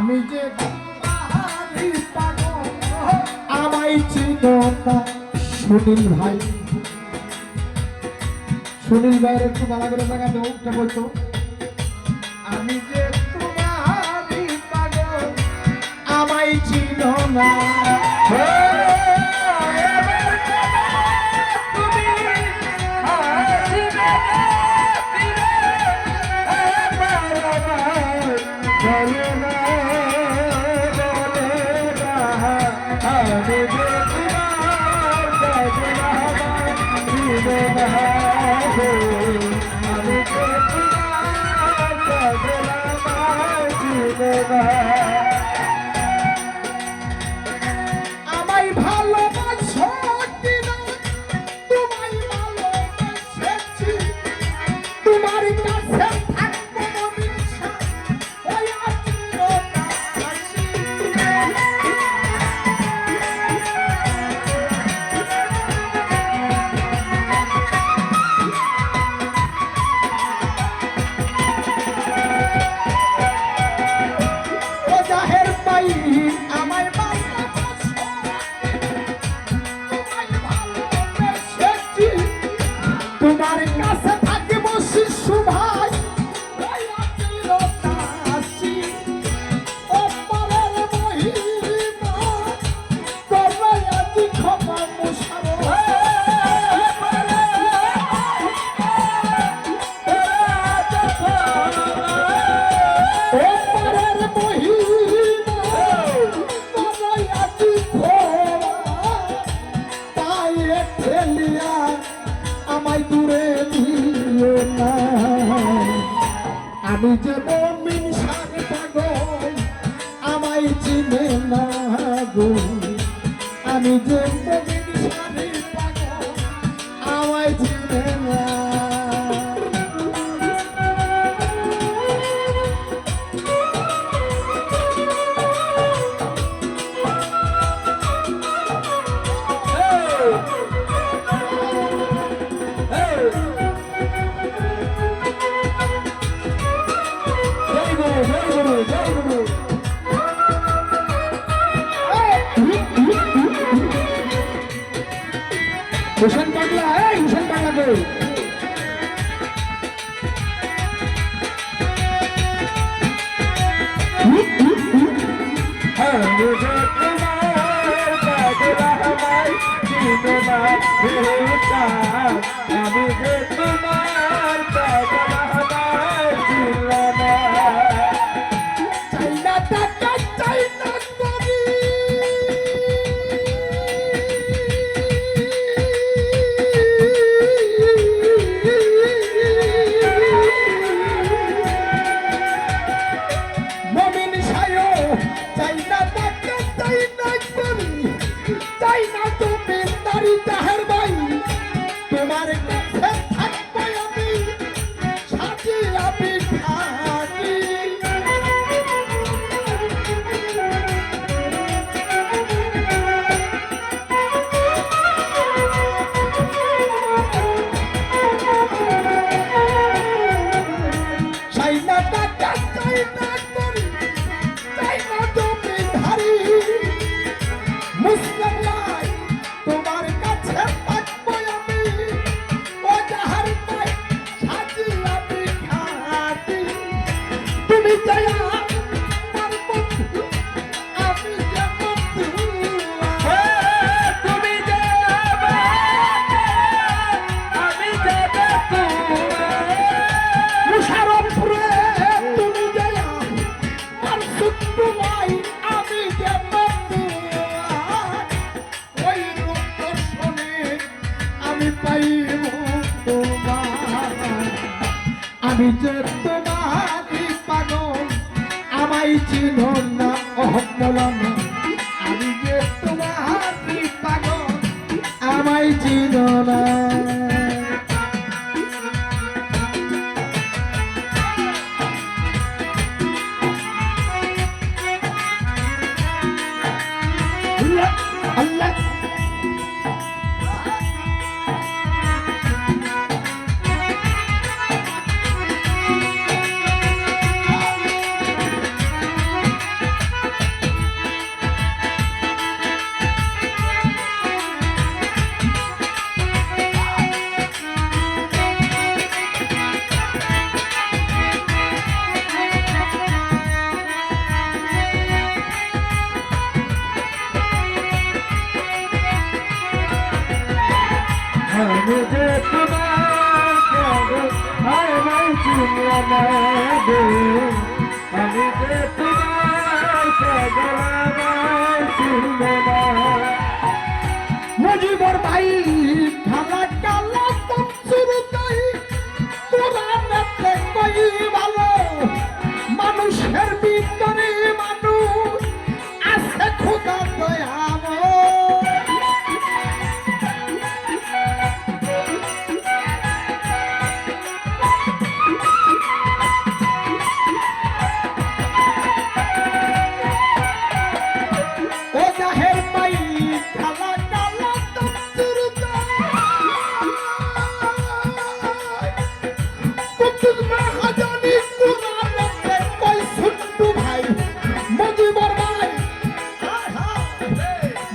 আমি যে তোমারই পাগল আমায় চিনো না। সুনীল ভাই, সুনীল ভাইয়ের একটু ভালো করে টাকা দেবো, উঠে বলতো আমি যে তোমারই পাগল আমায় চিনো না। আমায় ভালোবাসো কিনা তোমায় ভালোবেসেছি, তোমার কাছে থাকবো মনীষা ওই চিরকাশী। ও জাহের পাই আমায় ভালোবাসো, তোমায় ভালোবেসেছি, তোমার কাছে থাকবো শিশু ভাই ওই চিরকাশী। ও পরের মহিমা করবে আজি ক্ষমা মুশারফ। আমায় দূরে দিও না, আমি যে মমিন শান পাগল আমায় চিনে না গো। আমি যে মমিন শান পাগল আমায় চিনে না। হুসেন পাগলা, হুসেন পাগলা গো। আমি যে তোমার পাগলা আমায় চিনো না। চাই না টাকা, চাই না করি, মমিন সায়ো চাই না টাকা, চাই না করি, চাই না তুমি নারী তাহার ভাই, তোমার কাছে থাকবো আমি সাজিয়া বিঠানি। চাই না টাকা, চাই না করি, চাই না তুমি ধারি, মুসলিম লাই তোমার কাছে থাকবো আমি ও যাহার পাই সাজিয়া বিঠানি। তুমি দয়া আমার বন্ধু, আমি যে বন্ধু, তুমি যে আমি যে বন্ধু, মুশারফরে তুমি দয়া আর সুখ নাই, আমি যে বন্ধু। ওই রূপ দর্শনে আমি পাইব তোমার, আমি যে তোমারই পাগল আমায় চিনো না। মৌলানা আমি যে তোমারই পাগল আমায় চিনো না। আল্লাহ গো আমি যে তোমার পাগল চিনব না মুজিবর ভাই খালা কালা শুরুতেই কোরআনেতে কই ভালো মানুষের ভিতরে মানুষ আছে খোদা দয়াময় ও জাহের ভাই খালা কালা কুতুব মহাজনী কোরআনেতে কই সুন্নু ভাই মুজিবর ভাই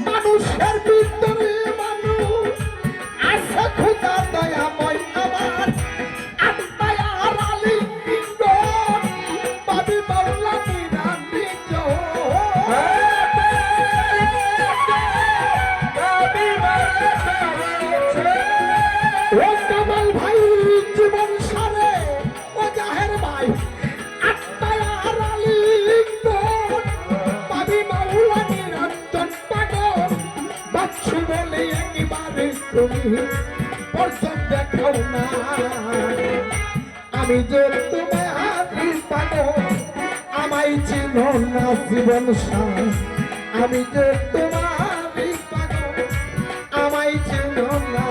মানুষের ভিতরে মানুষ আছে খোদা দয়াময় আমার আত্মায় আর আলী কিঙ্গন পাবি মাওলা নিরামিত ও কামাল ভাই জীবন সারে ও জাহের ভাই আত্মায় আর আলী কিঙ্গন পাবি মাওলা নিরঞ্জন পাগল বাচ্চু বলে একবারে তুমি পর্যন্ত দেখাও না আমি যে তোমার পাগল আমায় চিনো না জীবন সার আমি যে তোমার পাগল আমায় চিনো না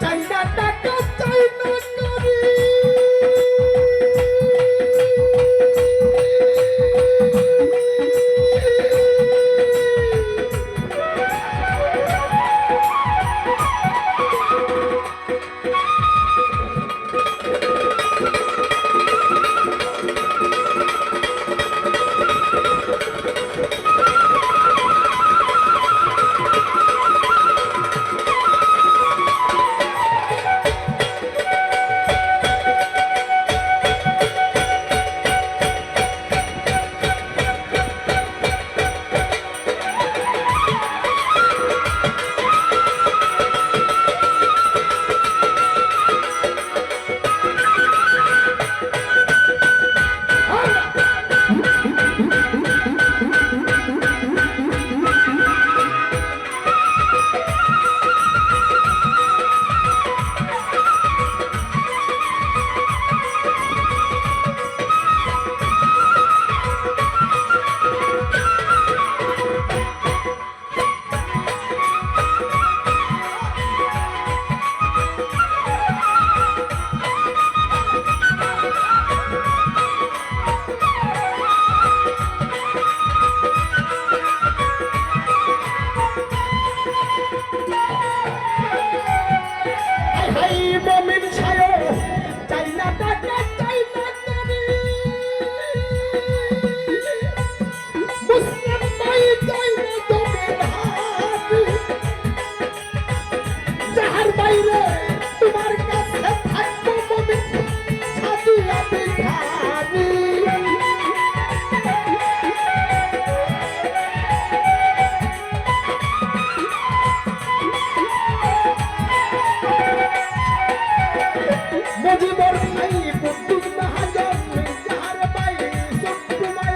চাইনা টাকা চাইনা করি মমিন ছায় চাইনা টাকা চাইনা করি মুসলিম ভাই চাইনা জমি ধারি যাহার বাইরে তোমার কাছে থাকবো মমিন সাজিয়া ভিখারি মুজিবর ভাই কুতুব মহাজন যাহার ভাই সত্তু ভাই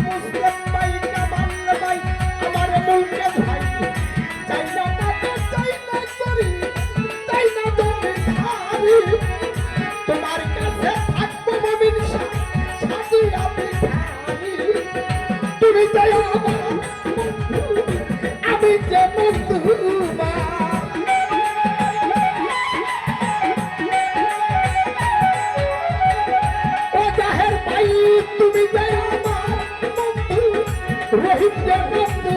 মুসলিম ভাই কামাল ভাই আমার মুলকে ভাই চাইনা টাকা চাইনা করি চাইনা জমি ধারি তোমার কাছে থাকবো মমিন সাজিয়া ভিখারি তুমি চাই আমি যে মজদুমা তুমি যাই আমার বন্ধু রহিত বন্ধু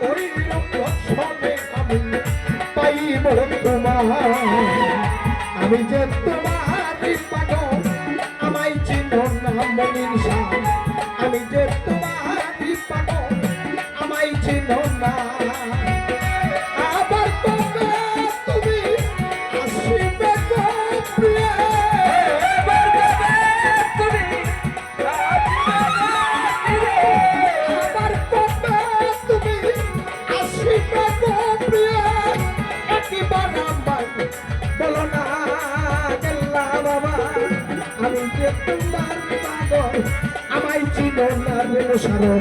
ওই রক্ষণে আমি পাইব তোমার আমি যে তোমার পাগল আমায় চিনো না মনির শাহ আমি যে তোমার আমি যে তোমার পাগল আমায় চিনো না রে সারো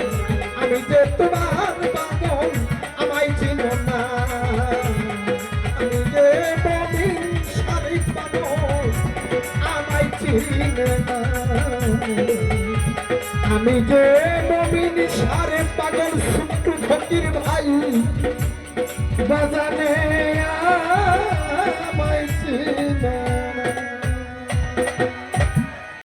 আমি যে তোমার পাগল আমায় চিনো না আমি যে মমিন শরীফ পাগল আমায় চিনে না আমি যে মমিন শরীফ পাগল সুট্টু ফকির ভাই বাজানে